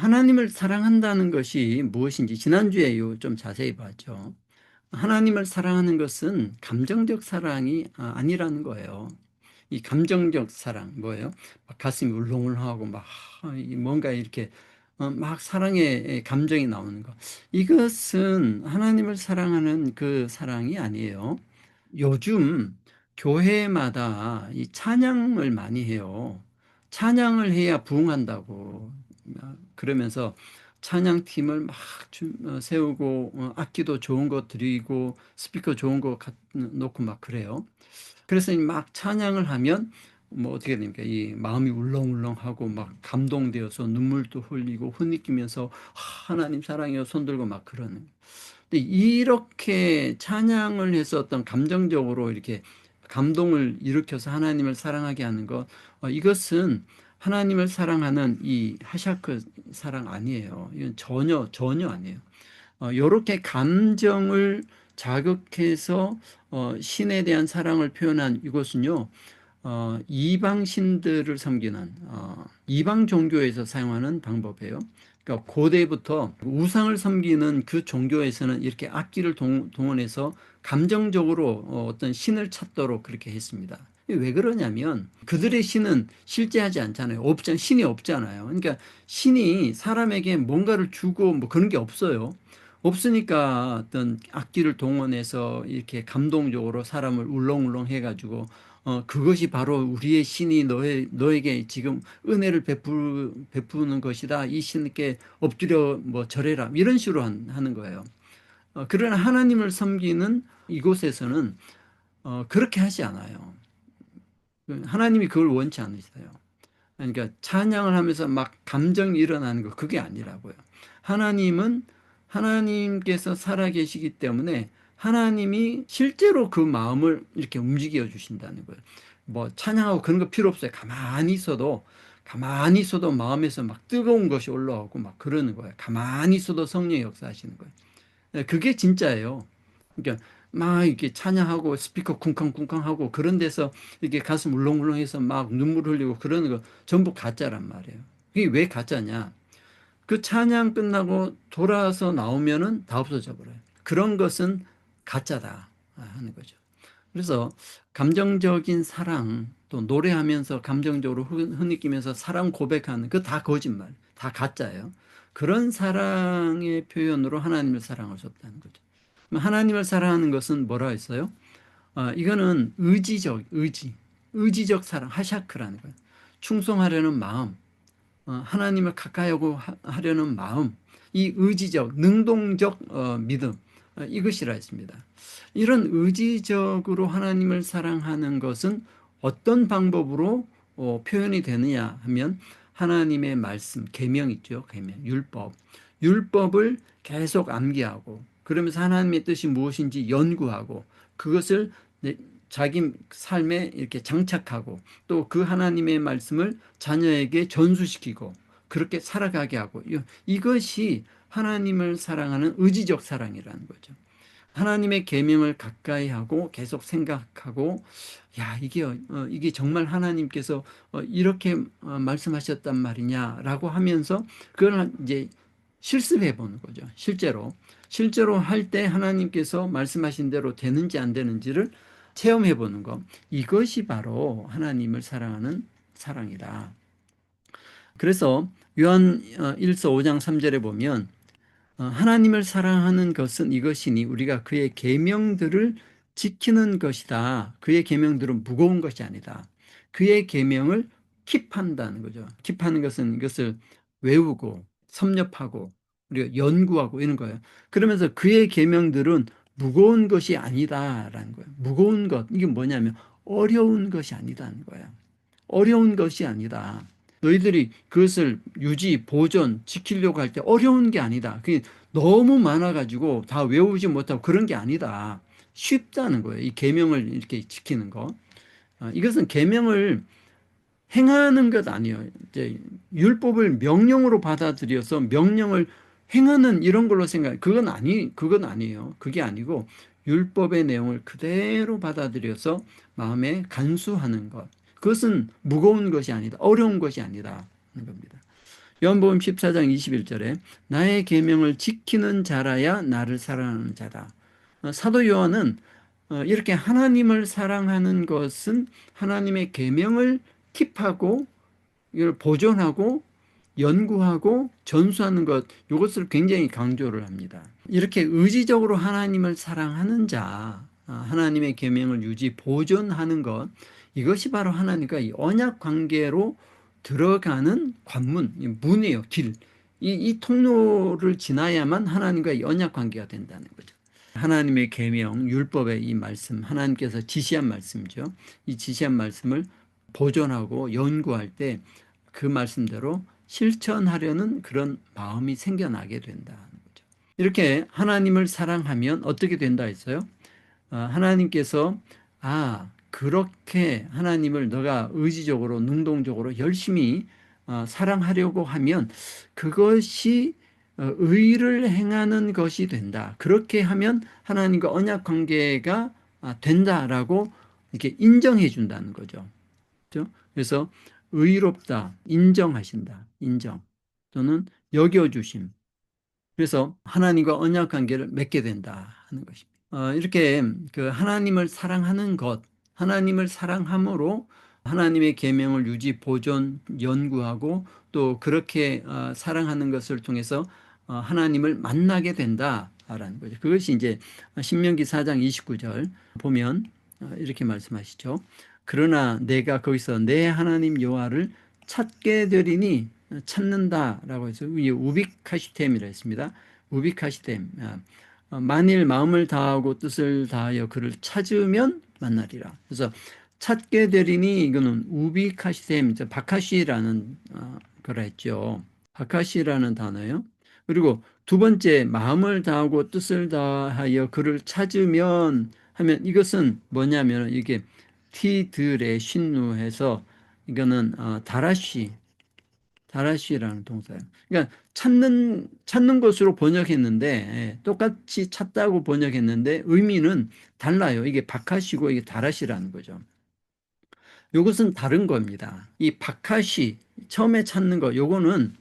하나님을 사랑한다는 것이 무엇인지 지난주에 좀 자세히 봤죠. 하나님을 사랑하는 것은 감정적 사랑이 아니라는 거예요. 이 감정적 사랑 뭐예요? 막 가슴이 울렁울렁하고 막 뭔가 이렇게 막 사랑의 감정이 나오는 거. 이것은 하나님을 사랑하는 그 사랑이 아니에요. 요즘 교회마다 이 찬양을 많이 해요. 찬양을 해야 부흥한다고. 그러면서 찬양팀을 막 세우고 악기도 좋은 거 드리고 스피커 좋은 거 놓고 막 그래요. 그래서 막 찬양을 하면 뭐 어떻게 됩니까? 이 마음이 울렁울렁하고 막 감동되어서 눈물도 흘리고 흐느끼면서 하나님 사랑해요 손 들고 막 그러는. 근데 이렇게 찬양을 해서 어떤 감정적으로 이렇게 감동을 일으켜서 하나님을 사랑하게 하는 것, 이것은 하나님을 사랑하는 이 하샤크 사랑 아니에요. 이건 전혀 아니에요. 요렇게 감정을 자극해서 신에 대한 사랑을 표현한 이것은요, 이방 신들을 섬기는 이방 종교에서 사용하는 방법이에요. 그러니까 고대부터 우상을 섬기는 그 종교에서는 이렇게 악기를 동원해서 감정적으로 어떤 신을 찾도록 그렇게 했습니다. 왜 그러냐면 그들의 신은 실제하지 않잖아요. 신이 없잖아요. 그러니까 신이 사람에게 뭔가를 주고 뭐 그런 게 없어요. 없으니까 어떤 악기를 동원해서 이렇게 감동적으로 사람을 울렁울렁 해가지고 그것이 바로 우리의 신이 너에게 지금 은혜를 베푸는 것이다. 이 신께 엎드려 뭐 절해라. 이런 식으로 하는 거예요. 그러나 하나님을 섬기는 이곳에서는 그렇게 하지 않아요. 하나님이 그걸 원치 않으세요. 그러니까 찬양을 하면서 막 감정이 일어나는 거 그게 아니라고요. 하나님은 하나님께서 살아계시기 때문에 하나님이 실제로 그 마음을 이렇게 움직여 주신다는 거예요. 뭐 찬양하고 그런 거 필요 없어요. 가만히 있어도 마음에서 막 뜨거운 것이 올라오고 막 그러는 거예요. 가만히 있어도 성령의 역사하시는 거예요. 네, 그게 진짜예요. 그러니까 막 이렇게 찬양하고 스피커 쿵쾅쿵쾅하고 그런 데서 이렇게 가슴 울렁울렁해서 막 눈물 흘리고 그러는 거 전부 가짜란 말이에요. 그게 왜 가짜냐? 그 찬양 끝나고 돌아서 나오면은 다 없어져 버려요. 그런 것은 가짜다 하는 거죠. 그래서 감정적인 사랑 또 노래하면서 감정적으로 흐느끼면서 사랑 고백하는 그 다 거짓말, 다 가짜예요. 그런 사랑의 표현으로 하나님을 사랑할 수 없다는 거죠. 하나님을 사랑하는 것은 뭐라 했어요? 이거는 의지적 사랑, 하샤크라는 거예요. 충성하려는 마음, 하나님을 가까이 하려는 마음, 이 의지적, 능동적 믿음, 이것이라 했습니다. 이런 의지적으로 하나님을 사랑하는 것은 어떤 방법으로 표현이 되느냐 하면 하나님의 말씀, 계명 있죠, 계명, 율법을 계속 암기하고 그러면서 하나님의 뜻이 무엇인지 연구하고 그것을 자기 삶에 이렇게 장착하고 또 그 하나님의 말씀을 자녀에게 전수시키고 그렇게 살아가게 하고 이것이 하나님을 사랑하는 의지적 사랑이라는 거죠. 하나님의 계명을 가까이 하고 계속 생각하고 야 이게 정말 하나님께서 이렇게 말씀하셨단 말이냐라고 하면서 그걸 이제 실습해 보는 거죠. 실제로 할 때 하나님께서 말씀하신 대로 되는지 안 되는지를 체험해 보는 것. 이것이 바로 하나님을 사랑하는 사랑이다. 그래서 요한 1서 5장 3절에 보면 하나님을 사랑하는 것은 이것이니 우리가 그의 계명들을 지키는 것이다. 그의 계명들은 무거운 것이 아니다. 그의 계명을 킵한다는 거죠. 킵하는 것은 이것을 외우고 섭렵하고 우리가 연구하고 이런 거예요. 그러면서 그의 계명들은 무거운 것이 아니다라는 거예요. 무거운 것 이게 뭐냐면 어려운 것이 아니다는 거예요. 어려운 것이 아니다. 너희들이 그것을 보존, 지키려고 할 때 어려운 게 아니다. 그게 너무 많아가지고 다 외우지 못하고 그런 게 아니다. 쉽다는 거예요. 이 계명을 이렇게 지키는 거. 이것은 계명을 행하는 것 아니에요. 이제 율법을 명령으로 받아들여서 명령을 행하는 이런 걸로 그건 아니에요. 그게 아니고 율법의 내용을 그대로 받아들여서 마음에 간수하는 것. 그것은 무거운 것이 아니다. 어려운 것이 아니다. 하는 겁니다. 요한복음 14장 21절에 나의 계명을 지키는 자라야 나를 사랑하는 자다. 사도 요한은 이렇게 하나님을 사랑하는 것은 하나님의 계명을 킵하고 이걸 보존하고 연구하고 전수하는 것, 이것을 굉장히 강조를 합니다. 이렇게 의지적으로 하나님을 사랑하는 자, 하나님의 계명을 유지 보존하는 것, 이것이 바로 하나님과 이 언약 관계로 들어가는 관문, 문이에요, 길. 이 통로를 지나야만 하나님과 이 언약 관계가 된다는 거죠. 하나님의 계명, 율법의 이 말씀, 하나님께서 지시한 말씀이죠. 이 지시한 말씀을 보존하고 연구할 때 그 말씀대로 실천하려는 그런 마음이 생겨나게 된다는 거죠. 이렇게 하나님을 사랑하면 어떻게 된다 했어요? 하나님께서 그렇게 하나님을 너가 의지적으로 능동적으로 열심히 사랑하려고 하면 그것이 의를 행하는 것이 된다. 그렇게 하면 하나님과 언약 관계가 된다라고 이렇게 인정해 준다는 거죠. 그렇죠? 그래서 의롭다, 인정하신다, 인정 또는 여겨주심. 그래서 하나님과 언약 관계를 맺게 된다 하는 것입니다. 이렇게 그 하나님을 사랑하는 것, 하나님을 사랑함으로 하나님의 계명을 유지, 보존, 연구하고 또 그렇게 사랑하는 것을 통해서 하나님을 만나게 된다라는 거죠. 그것이 이제 신명기 4장 29절 보면 이렇게 말씀하시죠. 그러나 내가 거기서 내 하나님 여호와를 찾게 되리니 찾는다라고 해서 우비카시템이라 했습니다. 우비카시템. 만일 마음을 다하고 뜻을 다하여 그를 찾으면 만나리라. 그래서 찾게 되리니 이거는 우비카시템, 바카시라는 거라 했죠. 바카시라는 단어예요. 그리고 두 번째 마음을 다하고 뜻을 다하여 그를 찾으면 하면 이것은 뭐냐면 이게 티드레 신누해서 이거는 다라시라는 동사예요. 그러니까 찾는 것으로 번역했는데 똑같이 찾다고 번역했는데 의미는 달라요. 이게 바카시고 이게 다라시라는 거죠. 이것은 다른 겁니다. 이 바카시 처음에 찾는 거 요거는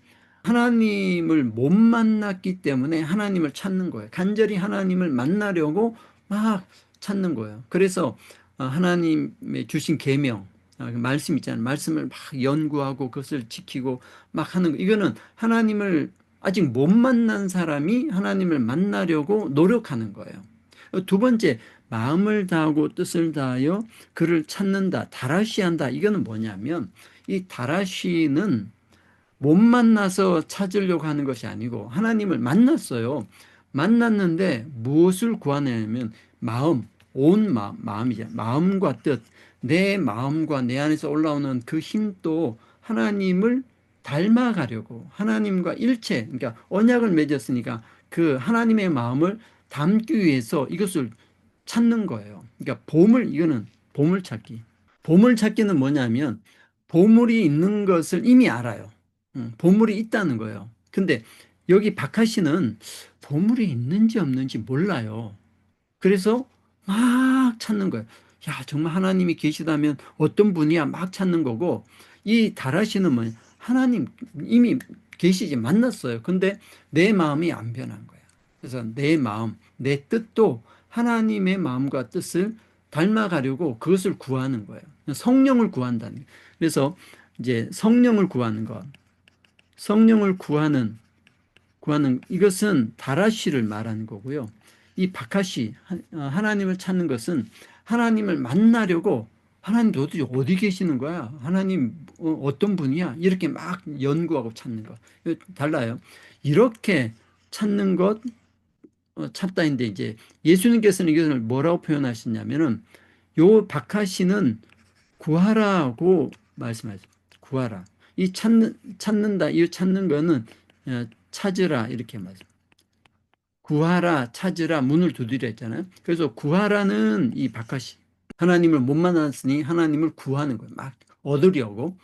하나님을 못 만났기 때문에 하나님을 찾는 거예요. 간절히 하나님을 만나려고 막 찾는 거예요. 그래서 하나님의 주신 계명, 말씀 있잖아요. 말씀을 막 연구하고 그것을 지키고 막 하는 거. 이거는 하나님을 아직 못 만난 사람이 하나님을 만나려고 노력하는 거예요. 두 번째, 마음을 다하고 뜻을 다하여 그를 찾는다, 다라시한다. 이거는 뭐냐면 이 다라시는 못 만나서 찾으려고 하는 것이 아니고 하나님을 만났어요. 만났는데 무엇을 구하냐면 마음, 온 마음이죠. 마음과 뜻, 내 마음과 내 안에서 올라오는 그 힘도 하나님을 닮아가려고 하나님과 일체, 그러니까 언약을 맺었으니까 그 하나님의 마음을 담기 위해서 이것을 찾는 거예요. 그러니까 이거는 보물찾기. 보물찾기는 뭐냐면 보물이 있는 것을 이미 알아요. 보물이 있다는 거예요. 근데 여기 박하씨는 보물이 있는지 없는지 몰라요. 그래서 막 찾는 거예요. 야, 정말 하나님이 계시다면 어떤 분이야? 막 찾는 거고, 이 다라시는 뭐냐? 하나님 이미 계시지, 만났어요. 근데 내 마음이 안 변한 거예요. 그래서 내 마음, 내 뜻도 하나님의 마음과 뜻을 닮아가려고 그것을 구하는 거예요. 성령을 구한다는 거예요. 그래서 이제 성령을 구하는 것, 성령을 구하는 이것은 다라시를 말하는 거고요. 이 바카시 하나님을 찾는 것은 하나님을 만나려고 하나님 도대체 어디 계시는 거야? 하나님 어떤 분이야? 이렇게 막 연구하고 찾는 것 달라요. 이렇게 찾는 것 찾다인데 이제 예수님께서는 이것을 뭐라고 표현하시냐면은 요 바카시는 구하라고 말씀하셨어요. 구하라. 이 찾는다. 이 찾는 거는 찾으라 이렇게 말씀. 구하라, 찾으라, 문을 두드리라 했잖아요. 그래서 구하라는 이 바카시. 하나님을 못 만났으니 하나님을 구하는 거예요. 막 얻으려고.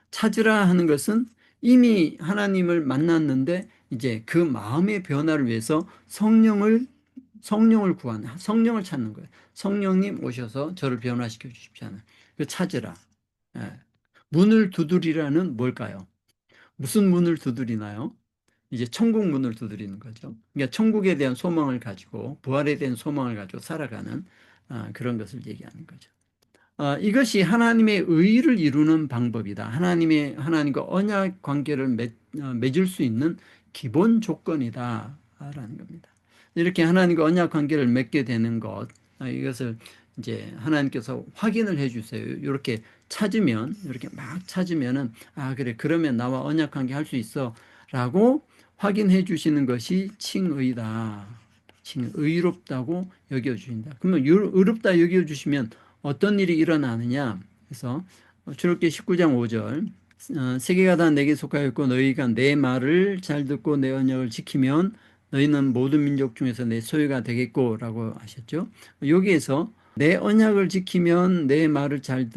찾으라 하는 것은 이미 하나님을 만났는데 이제 그 마음의 변화를 위해서 성령을 구하는, 성령을 찾는 거예요. 성령님 오셔서 저를 변화시켜 주십시오. 그 찾으라. 예. 문을 두드리라는 뭘까요? 무슨 문을 두드리나요? 이제 천국 문을 두드리는 거죠. 그러니까 천국에 대한 소망을 가지고 부활에 대한 소망을 가지고 살아가는 그런 것을 얘기하는 거죠. 이것이 하나님의 의를 이루는 방법이다. 하나님과 언약 관계를 맺을 수 있는 기본 조건이다. 라는 겁니다. 이렇게 하나님과 언약 관계를 맺게 되는 것, 이것을 이제 하나님께서 확인을 해 주세요. 이렇게 찾으면, 이렇게 막 찾으면은, 그래, 그러면 나와 언약 관계 할 수 있어. 라고 확인해 주시는 것이 칭의다. 의롭다고 여겨주신다. 그러면 의롭다 여겨주시면 어떤 일이 일어나느냐? 그래서 출애굽기 19장 5절 세계가 다 내게 속하였고 너희가 내 말을 잘 듣고 내 언약을 지키면 너희는 모든 민족 중에서 내 소유가 되겠고 라고 하셨죠. 여기에서 내 언약을 지키면 내 말을 잘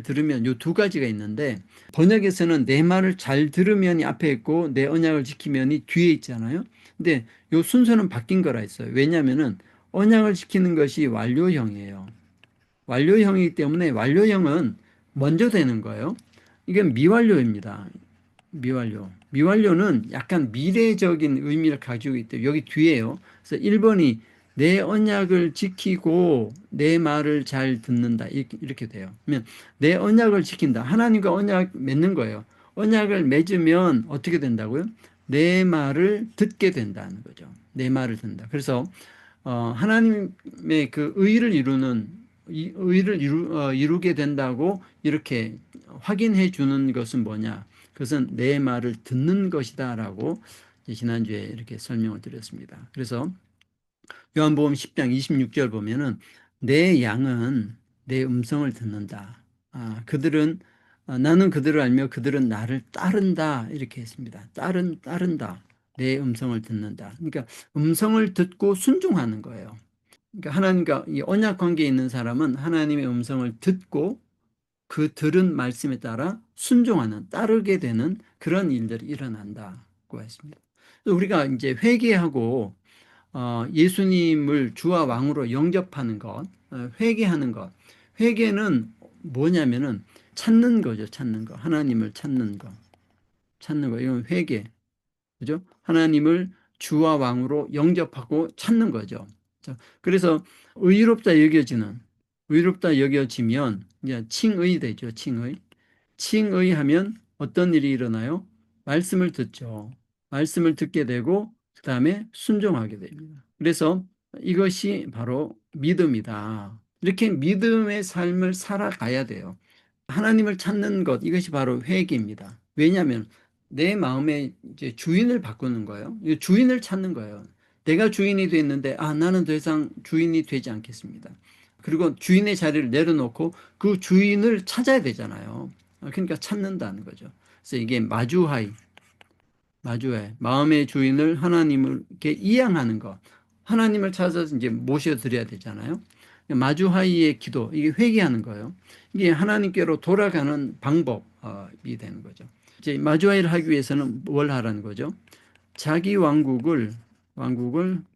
들으면 요 두 가지가 있는데 번역에서는 내 말을 잘 들으면이 앞에 있고 내 언약을 지키면이 뒤에 있잖아요. 근데 요 순서는 바뀐 거라 했어요. 왜냐하면은 언약을 지키는 것이 완료형이에요. 완료형이기 때문에 완료형은 먼저 되는 거예요. 이건 미완료입니다. 미완료. 미완료는 약간 미래적인 의미를 가지고 있대요. 여기 뒤에요. 그래서 1번이 내 언약을 지키고 내 말을 잘 듣는다. 이렇게 돼요. 그러면 내 언약을 지킨다. 하나님과 언약 맺는 거예요. 언약을 맺으면 어떻게 된다고요? 내 말을 듣게 된다는 거죠. 내 말을 듣는다. 그래서 하나님의 그 의를 이루게 된다고 이렇게 확인해 주는 것은 뭐냐? 그것은 내 말을 듣는 것이다라고 지난주에 이렇게 설명을 드렸습니다. 그래서 요한복음 10장 26절 보면은 내 양은 내 음성을 듣는다. 나는 그들을 알며 그들은 나를 따른다 이렇게 했습니다. 따른다. 내 음성을 듣는다. 그러니까 음성을 듣고 순종하는 거예요. 그러니까 하나님과 이 언약 관계에 있는 사람은 하나님의 음성을 듣고 그 들은 말씀에 따라 순종하는, 따르게 되는 그런 일들이 일어난다고 했습니다. 우리가 이제 회개하고 예수님을 주와 왕으로 영접하는 것, 회개하는 것. 회개는 뭐냐면은 찾는 거죠, 찾는 거. 하나님을 찾는 거. 찾는 거. 이건 회개. 그죠? 하나님을 주와 왕으로 영접하고 찾는 거죠. 자, 그래서 의롭다 여겨지면 이제 칭의 되죠. 칭의하면 어떤 일이 일어나요? 말씀을 듣죠. 말씀을 듣게 되고 그 다음에 순종하게 됩니다. 그래서 이것이 바로 믿음이다. 이렇게 믿음의 삶을 살아가야 돼요. 하나님을 찾는 것, 이것이 바로 회개입니다. 왜냐하면 내 마음의 이제 주인을 바꾸는 거예요. 주인을 찾는 거예요. 내가 주인이 됐는데, 나는 더 이상 주인이 되지 않겠습니다. 그리고 주인의 자리를 내려놓고 그 주인을 찾아야 되잖아요. 그러니까 찾는다는 거죠. 그래서 이게 마음의 주인을 하나님께 이양하는 것. 하나님을 찾아서 이제 모셔드려야 되잖아요. 마주하이의 기도, 이게 회개하는 거예요. 이게 하나님께로 돌아가는 방법이 되는 거죠. 이제 마주하이를 하기 위해서는 뭘 하라는 거죠? 자기 왕국을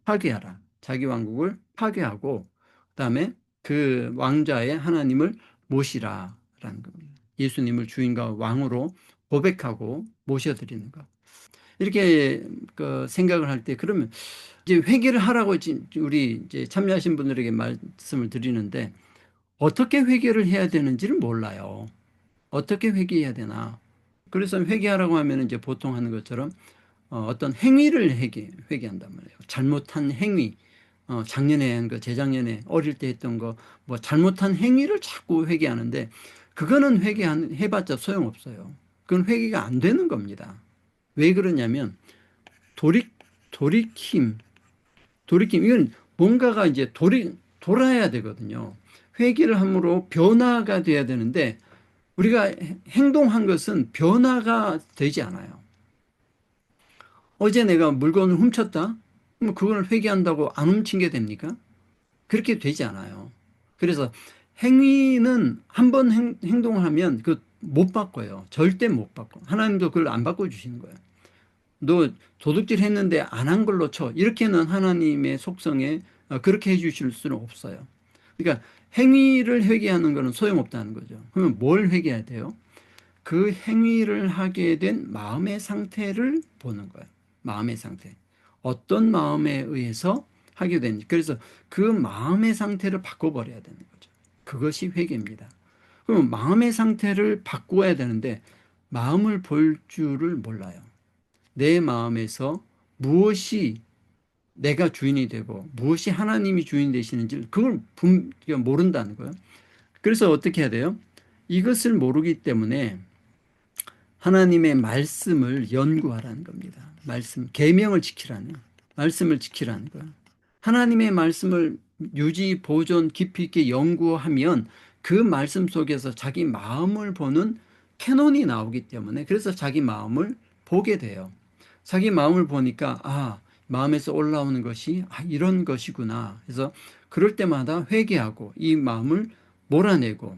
파괴하라. 자기 왕국을 파괴하고, 그 다음에 그 왕좌에 하나님을 모시라라는 겁니다. 예수님을 주인과 왕으로 고백하고 모셔드리는 것. 이렇게 그 생각을 할 때 그러면 이제 회개를 하라고 우리 이제 참여하신 분들에게 말씀을 드리는데 어떻게 회개를 해야 되는지를 몰라요. 어떻게 회개해야 되나? 그래서 회개하라고 하면 이제 보통 하는 것처럼 어떤 행위를 회개한단 말이에요. 잘못한 행위, 작년에 한 거, 재작년에 어릴 때 했던 거, 뭐 잘못한 행위를 자꾸 회개하는데 그거는 해봤자 소용없어요. 그건 회개가 안 되는 겁니다. 왜 그러냐면 돌이킴, 이건 뭔가가 이제 돌아야 되거든요. 회개를 함으로 변화가 돼야 되는데 우리가 행동한 것은 변화가 되지 않아요. 어제 내가 물건을 훔쳤다? 그럼 그걸 회개한다고 안 훔친 게 됩니까? 그렇게 되지 않아요. 그래서 행위는 한 번 행동을 하면 그 못 바꿔요. 절대 못 바꿔. 하나님도 그걸 안 바꿔주시는 거예요. 너 도둑질 했는데 안 한 걸로 쳐. 이렇게는 하나님의 속성에 그렇게 해주실 수는 없어요. 그러니까 행위를 회개하는 것은 소용없다는 거죠. 그러면 뭘 회개해야 돼요? 그 행위를 하게 된 마음의 상태를 보는 거예요. 마음의 상태. 어떤 마음에 의해서 하게 되는지. 그래서 그 마음의 상태를 바꿔버려야 되는 거죠. 그것이 회개입니다. 그럼 마음의 상태를 바꾸어야 되는데 마음을 볼 줄을 몰라요. 내 마음에서 무엇이 내가 주인이 되고 무엇이 하나님이 주인 되시는지 그걸 모른다는 거예요. 그래서 어떻게 해야 돼요? 이것을 모르기 때문에 하나님의 말씀을 연구하라는 겁니다. 말씀, 계명을 지키라는, 말씀을 지키라는 거예요. 하나님의 말씀을 유지, 보존, 깊이 있게 연구하면 그 말씀 속에서 자기 마음을 보는 캐논이 나오기 때문에 그래서 자기 마음을 보게 돼요. 자기 마음을 보니까 마음에서 올라오는 것이 이런 것이구나. 그래서 그럴 때마다 회개하고 이 마음을 몰아내고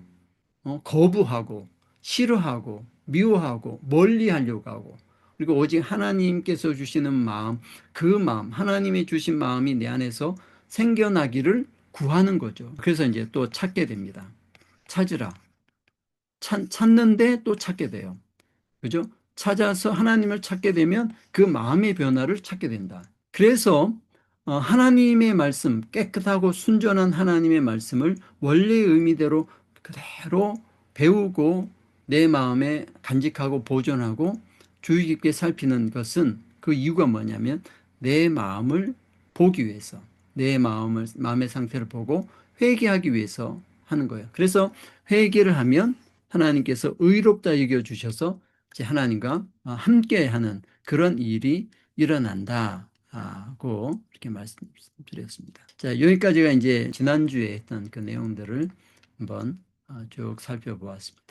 거부하고 싫어하고 미워하고 멀리하려고 하고 그리고 오직 하나님께서 주시는 마음, 그 마음, 하나님이 주신 마음이 내 안에서 생겨나기를 구하는 거죠. 그래서 이제 또 찾게 됩니다. 찾으라. 찾는데 또 찾게 돼요. 그죠? 찾아서 하나님을 찾게 되면 그 마음의 변화를 찾게 된다. 그래서 하나님의 말씀, 깨끗하고 순전한 하나님의 말씀을 원래의 의미대로 그대로 배우고 내 마음에 간직하고 보존하고 주의 깊게 살피는 것은 그 이유가 뭐냐면 내 마음을 보기 위해서 내 마음의 상태를 보고 회개하기 위해서 하는 거예요. 그래서 회개를 하면 하나님께서 의롭다 여겨주셔서 이제 하나님과 함께하는 그런 일이 일어난다고 이렇게 말씀드렸습니다. 자, 여기까지가 이제 지난주에 했던 그 내용들을 한번 쭉 살펴보았습니다.